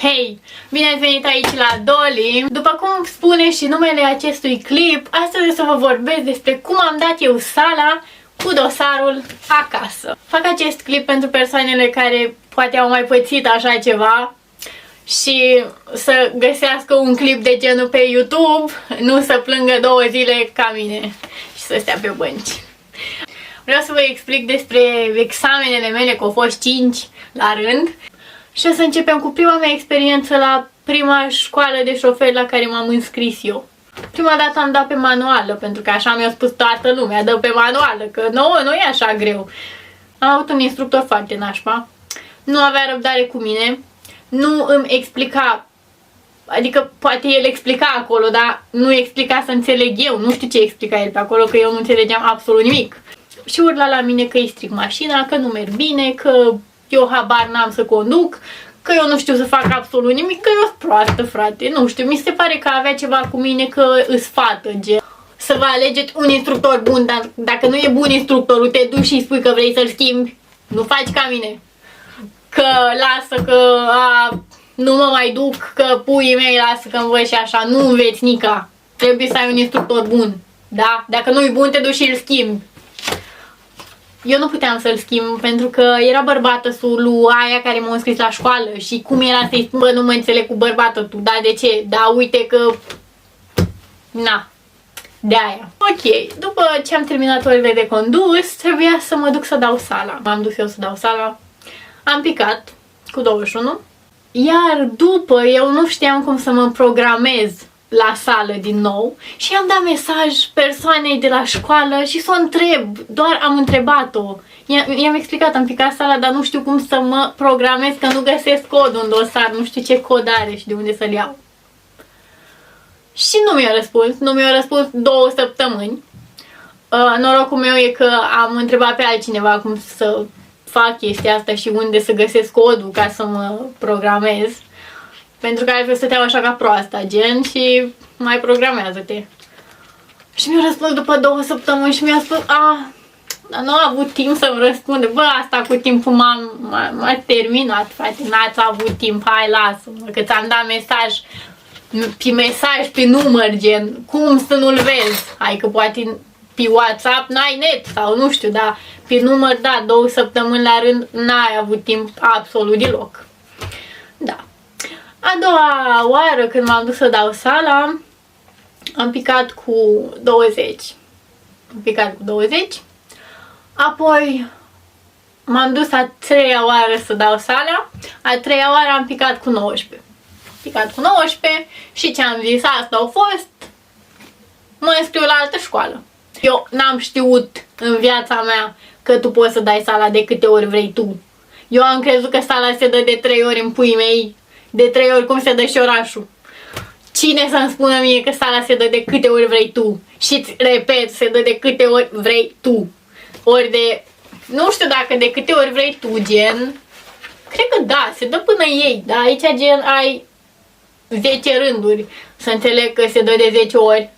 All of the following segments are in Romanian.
Hei! Bine ați venit aici la Dolly! După cum spune și numele acestui clip, astăzi o să vă vorbesc despre cum am dat eu sala cu dosarul acasă. Fac acest clip pentru persoanele care poate au mai pățit așa ceva și să găsească un clip de genul pe YouTube, nu să plângă 2 zile ca mine și să stea pe bănci. Vreau să vă explic despre examenele mele, că au fost 5 la rând. Și o să începem cu prima mea experiență la prima școală de șofer la care m-am înscris eu. Prima dată am dat pe manuală, pentru că așa mi-a spus toată lumea, dă pe manuală, că nouă nu e așa greu. Am avut un instructor foarte nașpa, nu avea răbdare cu mine, nu îmi explica, adică poate el explica acolo, dar nu explica să înțeleg eu, nu știu ce explica el pe acolo, că eu nu înțelegeam absolut nimic. Și urla la mine că îi stric mașina, că nu merg bine, că eu habar n-am să conduc, că eu nu știu să fac absolut nimic, că eu sunt proastă, frate, nu știu, mi se pare că avea ceva cu mine, că îs fată, gen. Să vă alegeți un instructor bun, dar dacă nu e bun instructorul, te duci și spui că vrei să-l schimbi, nu faci ca mine. Că lasă, că nu mă mai duc, că puii mei lasă că învăț și așa, nu înveți nica. Trebuie să ai un instructor bun, da? Dacă nu e bun, te duci și îl schimbi. Eu nu puteam să-l schimb pentru că era bărbată-sul lui aia care m-a înscris la școală și cum era să-i spun, bă, nu mă înțeleg cu bărbatul tu, da, de ce? Da, uite că... Na, de aia. Ok, după ce am terminat orele de condus, trebuia să mă duc să dau sala. M-am dus eu să dau sala, am picat cu 21, iar după eu nu știam cum să mă programez la sală din nou și am dat mesaj persoanei de la școală și să o întreb, doar am întrebat-o. I-am explicat, am picat sala, dar nu știu cum să mă programez, că nu găsesc codul în dosar, nu știu ce cod are și de unde să-l iau. Și nu mi-a răspuns 2 săptămâni. Norocul meu e că am întrebat pe altcineva cum să fac chestia asta și unde să găsesc codul ca să mă programez. Pentru că altfel stăteam așa ca proasta, gen, și mai programează-te. Și mi-a răspuns după 2 săptămâni și mi-a spus, dar nu a avut timp să-mi răspunde. Bă, asta cu timpul m-a terminat, frate, n-ați avut timp, hai, lasă-mă, că ți-am dat mesaj pe număr, gen, cum să nu-l vezi? Hai că poate pe WhatsApp n-ai net sau nu știu, dar pe număr, da, 2 săptămâni la rând n-ai avut timp absolut deloc. Da. A doua oară când m-am dus să dau sala, am picat cu 20. Am picat cu 20. Apoi m-am dus a 3-a oară să dau sala. A 3-a oară am picat cu 19. Picat cu 19 și ce am zis, asta a fost, mă înscriu la altă școală. Eu n-am știut în viața mea că tu poți să dai sala de câte ori vrei tu. Eu am crezut că sala se dă de 3 ori în puii mei, de 3 ori cum se dă și orașul. Cine să-mi spună mie că sala se dă de câte ori vrei tu? Și repet, se dă de câte ori vrei tu. Ori de... Nu știu dacă de câte ori vrei tu, gen... Cred că da, se dă până ei, da? Aici, gen, ai 10 rânduri. Să înțeleg că se dă de 10 ori.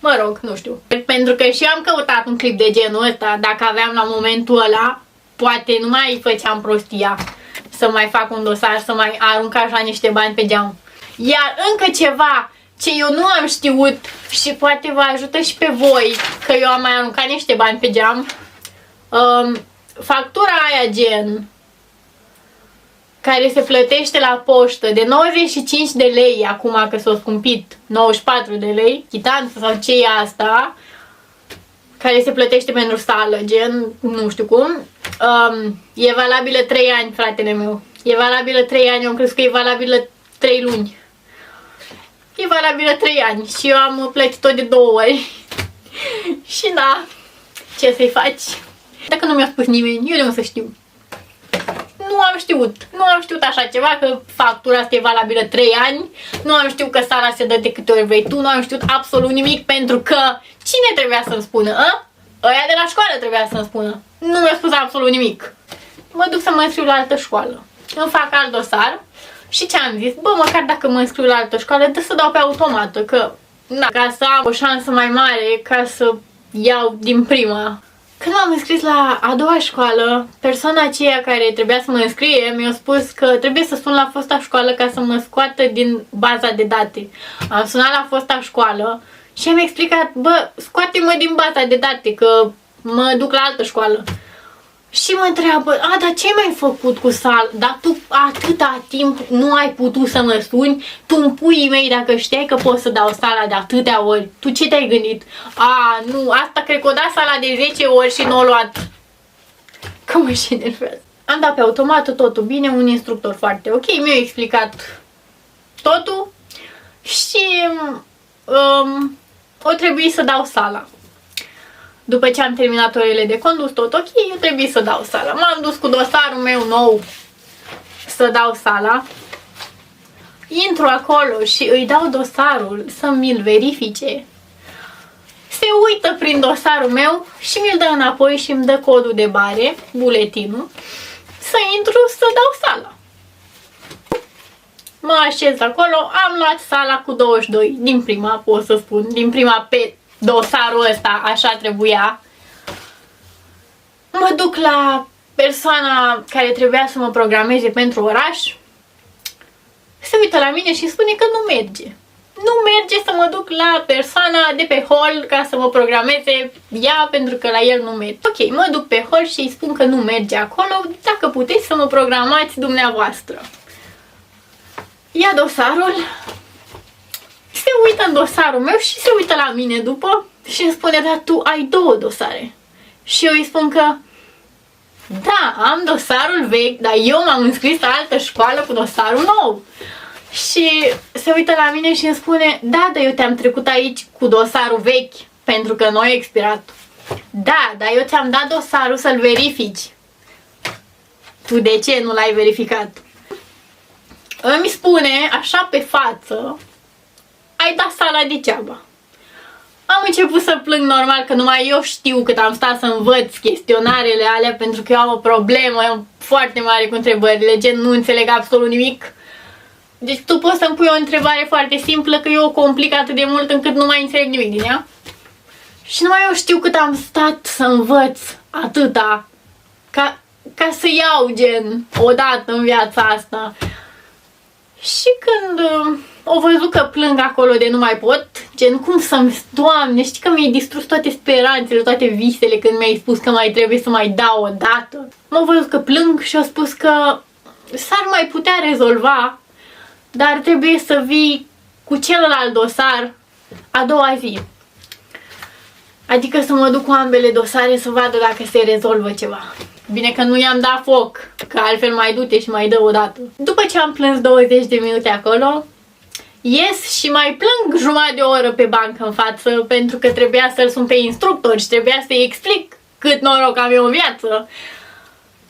Mă rog, nu știu. Pentru că și eu am căutat un clip de genul ăsta. Dacă aveam la momentul ăla, poate nu mai făceam prostia să mai fac un dosar, să mai arunc așa niște bani pe geam. Iar încă ceva ce eu nu am știut și poate vă ajută și pe voi, că eu am mai aruncat niște bani pe geam, factura aia, gen, care se plătește la poștă de 95 de lei, acum că s-a scumpit 94 de lei, chitanță sau ce e asta, care se plătește pentru sală, gen, nu știu cum, e valabilă 3 ani, fratele meu. E valabilă 3 ani, eu am crezut că e valabilă 3 luni. E valabilă 3 ani și eu am plătit-o de 2 ori. Și da, ce să-i faci? Dacă nu mi-a spus nimeni, eu de unde să știu? Nu am știut așa ceva, că factura asta e valabilă 3 ani, nu am știut că sala se dă de câte ori vrei tu, nu am știut absolut nimic, pentru că cine trebuia să-mi spună, Ăia de la școală trebuia să-mi spună. Nu mi-a spus absolut nimic. Mă duc să mă înscriu la altă școală. Îmi fac alt dosar și ce am zis? Bă, măcar dacă mă înscriu la altă școală, dă să dau pe automată, că, na, ca să am o șansă mai mare, ca să iau din prima. Când m-am înscris la a doua școală, persoana aceea care trebuia să mă înscrie mi-a spus că trebuie să sun la fosta școală ca să mă scoată din baza de date. Am sunat la fosta școală și am explicat, bă, scoate-mă din baza de date că mă duc la altă școală. Și mă întreabă, dar ce mai făcut cu sala? Dar tu atâta timp nu ai putut să mă suni? Tu îmi puii mei, dacă știai că pot să dau sala de atâtea ori, tu ce te-ai gândit? Nu, asta cred că o da sala de 10 ori și nu o luat. Că mă și enervează. Am dat pe automat totul bine, un instructor foarte ok, mi-a explicat totul și o trebuie să dau sala. După ce am terminat orele de condus, tot ok, eu trebuie să dau sala. M-am dus cu dosarul meu nou să dau sala. Intru acolo și îi dau dosarul să mi-l verifice. Se uită prin dosarul meu și mi-l dă înapoi și îmi dă codul de bare, buletinul, să intru să dau sala. Mă așez acolo, am luat sala cu 22, din prima, pot să spun, din prima pe dosarul ăsta, așa trebuia. Mă duc la persoana care trebuia să mă programeze pentru oraș. Se uită la mine și spune că nu merge. Nu merge să mă duc la persoana de pe hol ca să mă programeze ea, pentru că la el nu merge. Ok, mă duc pe hol și îi spun că nu merge acolo, dacă puteți să mă programați dumneavoastră. Ia dosarul, se uită în dosarul meu și se uită la mine după și îmi spune, dar tu ai 2 dosare. Și eu îi spun că da, am dosarul vechi, dar eu m-am înscris la altă școală cu dosarul nou. Și se uită la mine și îmi spune, da, dar eu te-am trecut aici cu dosarul vechi, pentru că nu a expirat. Da, dar eu ți-am dat dosarul să-l verifici. Tu de ce nu l-ai verificat? Îmi spune, așa pe față, ai dat sala degeaba. Am început să plâng normal, că numai eu știu cât am stat să învăț chestionarele alea, pentru că eu am o problemă foarte mare cu întrebările, gen nu înțeleg absolut nimic. Deci tu poți să-mi pui o întrebare foarte simplă, că eu o complic atât de mult încât nu mai înțeleg nimic din ea. Și numai eu știu cât am stat să învăț atâta, ca să iau gen odată în viața asta. Și când o văzut că plâng acolo de nu mai pot, gen cum să-mi... Doamne, știi că mi-ai distrus toate speranțele, toate visele când mi-ai spus că mai trebuie să mai dau o dată. M-a văzut că plâng și a spus că s-ar mai putea rezolva, dar trebuie să vii cu celălalt dosar a doua zi. Adică să mă duc cu ambele dosare să vadă dacă se rezolvă ceva. Bine că nu i-am dat foc, că altfel mai du-te și mai dă o dată. După ce am plâns 20 de minute acolo, ies și mai plâng jumătate de oră pe bancă în față, pentru că trebuia să-l sun pe instructor și trebuia să-i explic cât noroc am eu în viață.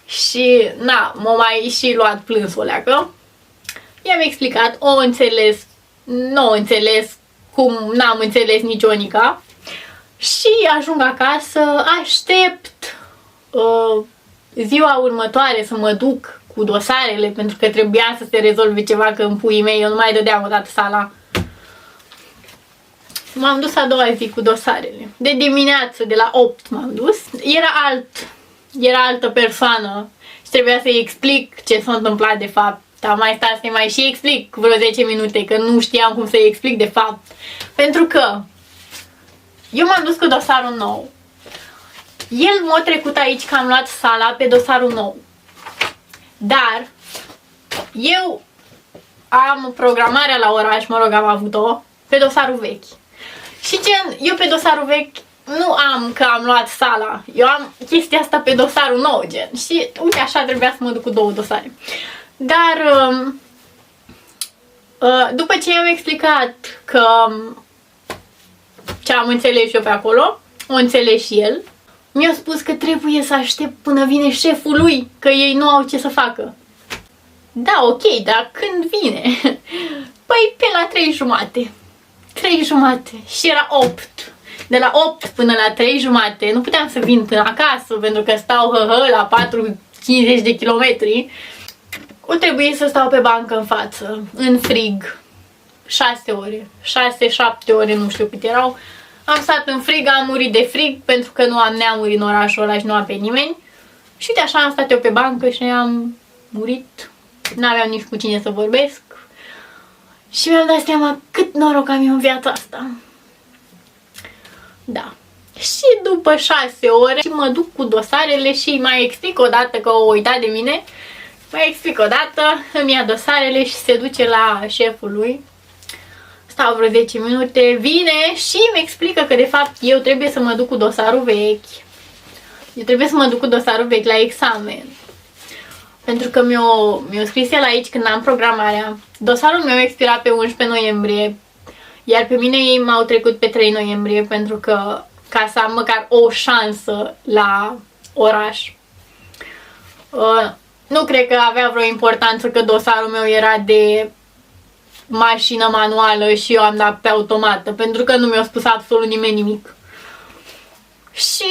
Și, na, m-a mai și luat plânsul leacă. I-am explicat, o înțeles, nu o înțeles, cum n-am înțeles nici Onica. Și ajung acasă, aștept ziua următoare să mă duc cu dosarele, pentru că trebuia să se rezolve ceva, că în puii mei eu nu mai dădeam odată sala. M-am dus a doua zi cu dosarele. De dimineață, de la 8 m-am dus. Era altă persoană și trebuia să-i explic ce s-a întâmplat de fapt. Dar mai stat să-i mai și explic vreo 10 minute, că nu știam cum să-i explic de fapt. Pentru că eu m-am dus cu dosarul nou. El m-a trecut aici că am luat sala pe dosarul nou. Dar eu am programarea la oraș, mă rog, am avut-o pe dosarul vechi. Și gen, eu pe dosarul vechi nu am că am luat sala. Eu am chestia asta pe dosarul nou, gen. Și uite, așa trebuia să mă duc cu 2 dosare. Dar după ce i-am explicat că ce am înțeles eu pe acolo, o înțeles și el, mi-a spus că trebuie să aștept până vine șeful lui, că ei nu au ce să facă. Da, ok, dar când vine? Păi pe la 3:30. 3:30 și era 8. De la 8 până la 3:30 nu puteam să vin până acasă, pentru că stau la 4-50 de kilometri. O trebuie să stau pe bancă în față, în frig, 6 ore, 6-7 ore, nu știu cât erau, Am stat în frig, am murit de frig pentru că nu am neamuri în orașul ăla și nu am pe nimeni. Și de așa am stat eu pe bancă și am murit. N-aveam nici cu cine să vorbesc. Și mi-am dat seama cât noroc am eu în viața asta. Da. Și după 6 ore mă duc cu dosarele și mai explic o dată că o uitat de mine. Mai explic o dată, îmi ia dosarele și se duce la șeful lui. Stau vreo 10 minute, vine și îmi explică că de fapt eu trebuie să mă duc cu dosarul vechi. Eu trebuie să mă duc cu dosarul vechi la examen. Pentru că mi-o scris el aici când am programarea. Dosarul meu expira pe 11 noiembrie, iar pe mine ei m-au trecut pe 3 noiembrie pentru că ca să am măcar o șansă la oraș. Nu cred că avea vreo importanță că dosarul meu era de mașină manuală și eu am dat pe automată, pentru că nu mi-a spus absolut nimeni nimic. Și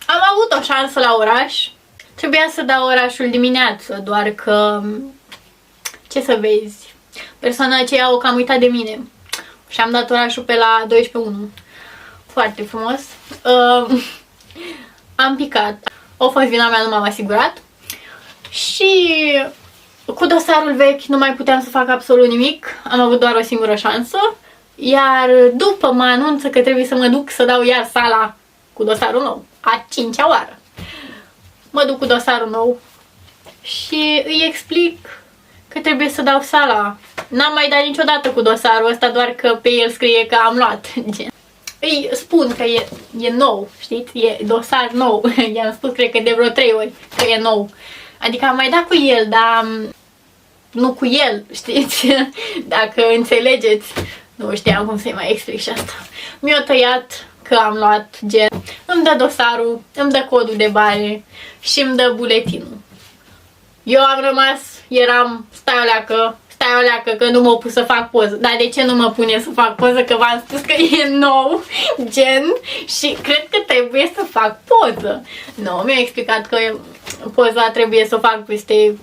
am avut o șansă la oraș. Trebuia să dau orașul dimineață, doar că, ce să vezi, persoana aceea o cam uitat de mine. Și am dat orașul pe la 12:01. Foarte frumos. Am picat. O fost vina mea, nu m-am asigurat. Și cu dosarul vechi nu mai puteam să fac absolut nimic. Am avut doar o singură șansă. Iar după mă anunță că trebuie să mă duc să dau iar sala cu dosarul nou. A 5-a oară. Mă duc cu dosarul nou și îi explic că trebuie să dau sala. N-am mai dat niciodată cu dosarul ăsta, doar că pe el scrie că am luat. Îi spun că e nou, știți? E dosar nou. I-am spus, cred că de vreo 3 ori, că e nou. Adică am mai dat cu el, dar nu cu el, știți? Dacă înțelegeți. Nu știam cum să-i mai explic și asta. Mi-a tăiat că am luat, gen, îmi dă dosarul, îmi dă codul de bare și îmi dă buletinul. Eu am rămas, stai o leacă, că nu m-a pus să fac poză. Dar de ce nu mă pune să fac poză? Că v-am spus că e nou, gen, și cred că trebuie să fac poză. Nu, mi-a explicat că poza trebuie să o fac peste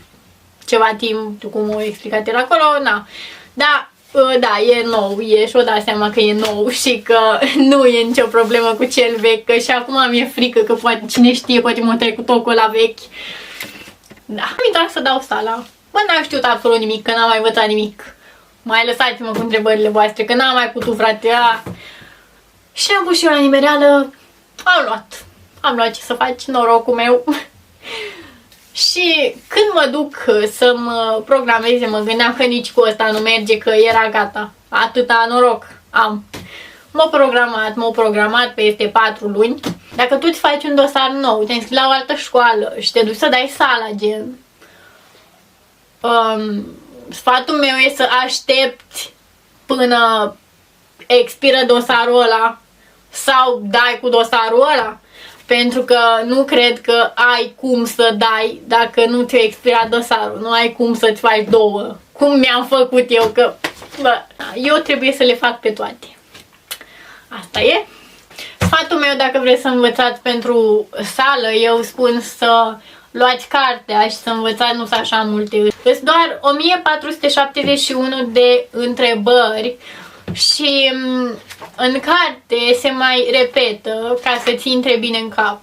ceva timp, cum o explicat el acolo, na. Da, e nou, și-o dat seama că e nou și că nu e nicio problemă cu cel vechi, că și acum mi-e frică că poate, cine știe, poate m-a trecut ocul la vechi. Da, am intrat să dau sala. Bă, n-am știut absolut nimic, că n-am mai învățat nimic. Mai lăsați-mă cu întrebările voastre, că n-am mai putut, frate. Și am pus și eu la nimereală, am luat ce să faci, norocul meu. Și când mă duc să mă programeze, mă gândeam că nici cu ăsta nu merge, că era gata. Atâta noroc am. M-au programat peste 4 luni. Dacă tu îți faci un dosar nou, te înscrii la o altă școală și te duci să dai sala, gen, sfatul meu e să aștepți până expiră dosarul ăla sau dai cu dosarul ăla. Pentru că nu cred că ai cum să dai dacă nu ți-a expirat dosarul. Nu ai cum să-ți faci 2. Cum mi-am făcut eu, că eu trebuie să le fac pe toate. Asta e. Sfatul meu, dacă vreți să învățați pentru sală, eu spun să luați cartea și să învățați, nu sunt așa multe. Sunt doar 1471 de întrebări și în carte se mai repetă ca să ți intre bine în cap.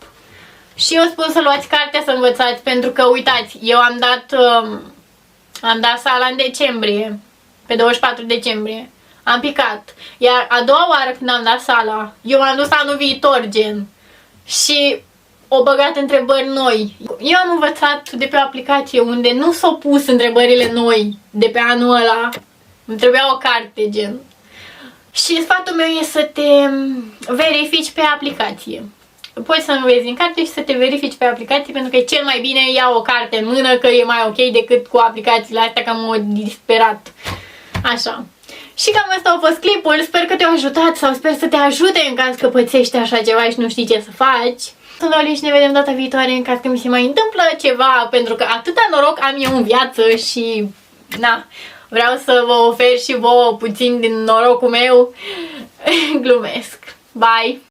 Și eu spun să luați cartea să învățați, pentru că, uitați, eu am dat sala în decembrie, pe 24 decembrie. Am picat. Iar a doua oară când am dat sala, eu m-am dus anul viitor, gen. Și o băgat întrebări noi. Eu am învățat de pe o aplicație unde nu s-au pus întrebările noi de pe anul ăla. Îmi trebuia o carte, gen. Și sfatul meu e să te verifici pe aplicație. Poți să înveți în carte și să te verifici pe aplicație, pentru că e cel mai bine, ia o carte în mână, că e mai ok decât cu aplicațiile astea, că m-au disperat. Așa. Și cam asta a fost clipul, sper că te-a ajutat sau sper să te ajute în caz că pățești așa ceva și nu știi ce să faci. Sunt Oli și ne vedem data viitoare în caz că mi se mai întâmplă ceva, pentru că atâta noroc am eu în viață și na, vreau să vă ofer și vouă puțin din norocul meu. Glumesc. Bye!